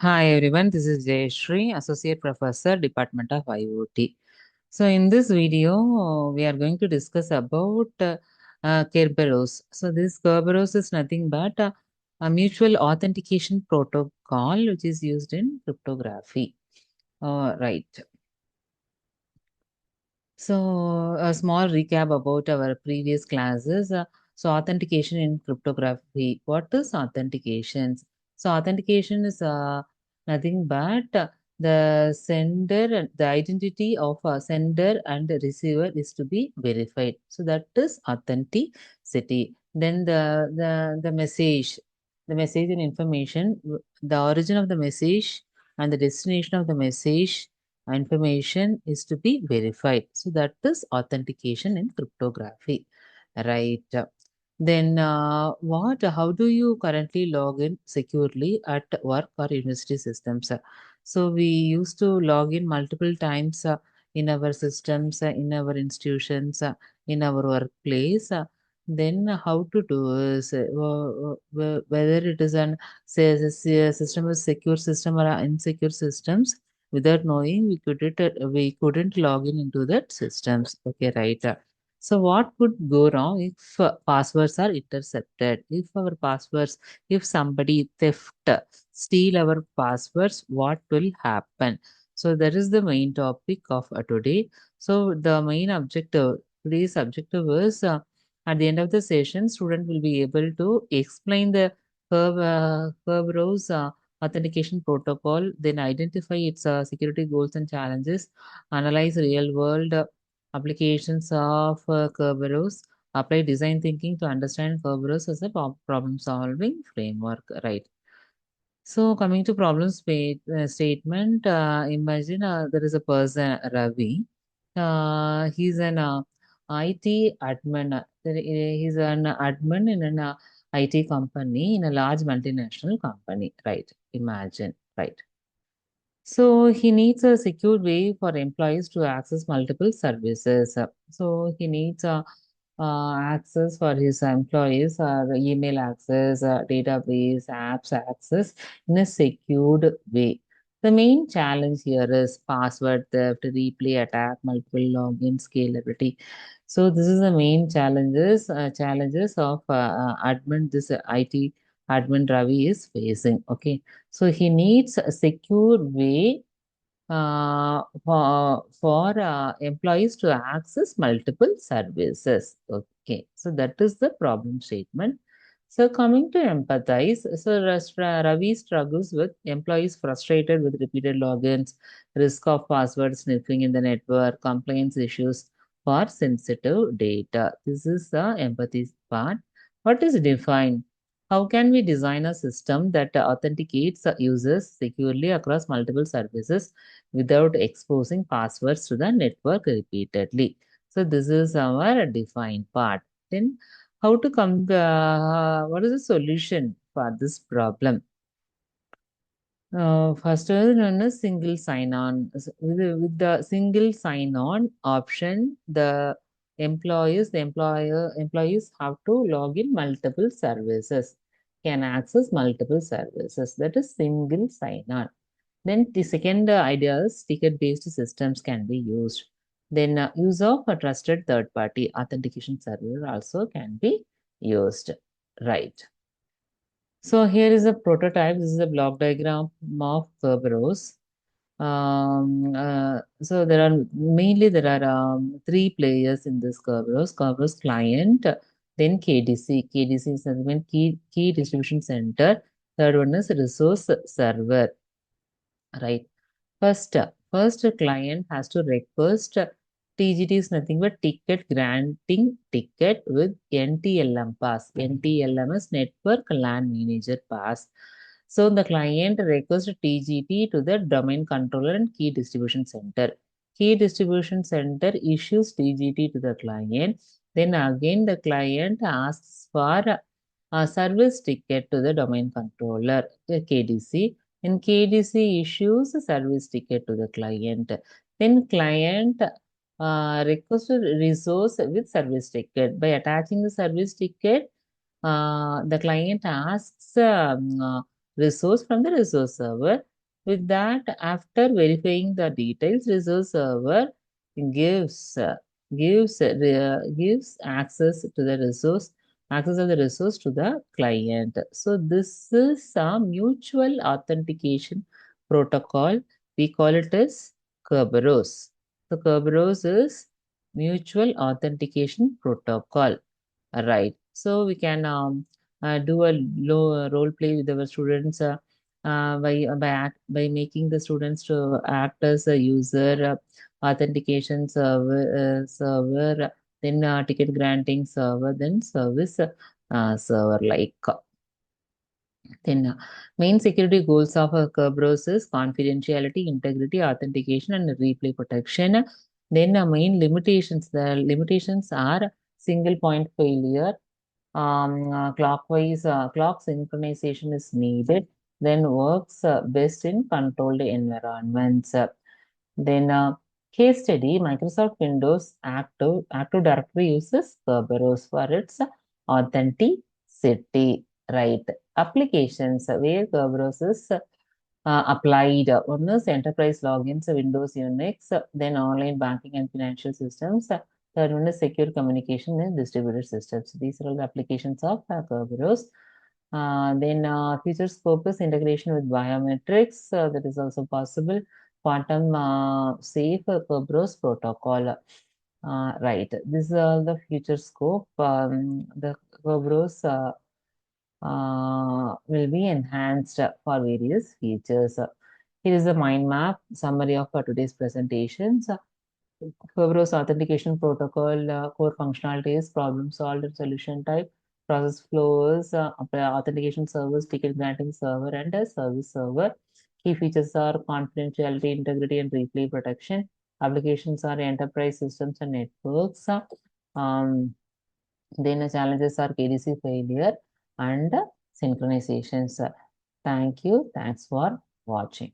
Hi everyone, this is Jayashree, Associate Professor, Department of IoT. So in this video, we are going to discuss about Kerberos. So this Kerberos is nothing but a mutual authentication protocol which is used in cryptography. Right. So, a small recap about our previous classes. So, authentication in cryptography. What is authentication? So, authentication is nothing but the identity of a sender and the receiver is to be verified. So, that is authenticity. Then the message and information, the origin of the message and the destination of the message information is to be verified. So that is authentication in cryptography, right? Then how do you currently log in securely at work or university systems? So we used to log in multiple times in our systems, in our institutions, in our workplace. Then how to do is whether it is an system is secure system or a insecure systems. Without knowing, we couldn't log in into that systems. Okay, right. So what could go wrong if passwords are intercepted? If our passwords, if somebody steal our passwords, what will happen? So that is the main topic of today. So the main objective, today's objective is at the end of the session, student will be able to explain the Kerberos authentication protocol, then identify its security goals and challenges, analyze real world applications of Kerberos, apply design thinking to understand Kerberos as a problem solving framework, right? So coming to statement, imagine there is a person, Ravi. He's an IT admin. He's an admin in an IT company in a large multinational company, right? Imagine, right? So he needs a secure way for employees to access multiple services. So he needs access for his employees, email access, database, apps access in a secured way. The main challenge here is password theft, replay attack, multiple login, scalability. So this is the main challenges of admin. This IT admin Ravi is facing. Okay, so he needs a secure way for employees to access multiple services. Okay, so that is the problem statement. So coming to empathize, so Ravi struggles with employees frustrated with repeated logins, risk of password sniffing in the network, compliance issues for sensitive data. This is the empathy part. What is defined? How can we design a system that authenticates users securely across multiple services without exposing passwords to the network repeatedly? So this is our defined part. Then how to come, what is the solution for this problem? First one is single sign-on. With the single sign-on option, employees have to log in multiple services, can access multiple services. That is single sign-on. Then the second idea is ticket-based systems can be used. Then use of a trusted third-party authentication server also can be used. Right. So here is a prototype. This is a block diagram of Kerberos. So there are three players in this Kerberos client, then KDC. KDC is the key distribution center. Third one is resource server, right? First client has to request TGT is nothing but ticket granting ticket with NTLM pass. NTLM is Network LAN Manager pass. So the client requests TGT to the domain controller and key distribution center. Key distribution center issues TGT to the client. Then again the client asks for a service ticket to the domain controller, KDC. And KDC issues a service ticket to the client. Then client requests a resource with service ticket. By attaching the service ticket, the client asks resource from the resource server. With that, after verifying the details, resource server gives gives access of the resource to the client. So this is a mutual authentication protocol. We call it as Kerberos. So Kerberos is mutual authentication protocol. Right. So we can do a low role play with our students by making the students to act as a user authentication server, then ticket granting server, then service server like. Then main security goals of Kerberos is confidentiality, integrity, authentication, and replay protection. Then main limitations. The limitations are single point failure, clock synchronization is needed, then works best in controlled environments. Then case study, Microsoft Windows Active Directory uses Kerberos for its authenticity, right? Applications where Kerberos is applied. One is enterprise logins, Windows, Unix, then online banking and financial systems. Third one is secure communication in distributed systems. These are all the applications of Kerberos. Then future scope is integration with biometrics. That is also possible. Quantum safe Kerberos protocol. Right. This is all the future scope. The Kerberos will be enhanced for various features. Here is a mind map summary of today's presentations. Kerberos authentication protocol, core functionalities, problem solved and solution type, process flows, authentication servers, ticket granting server, and a service server. Key features are confidentiality, integrity, and replay protection. Applications are enterprise systems and networks. Um, then the challenges are KDC failure and synchronizations. Thank you. Thanks for watching.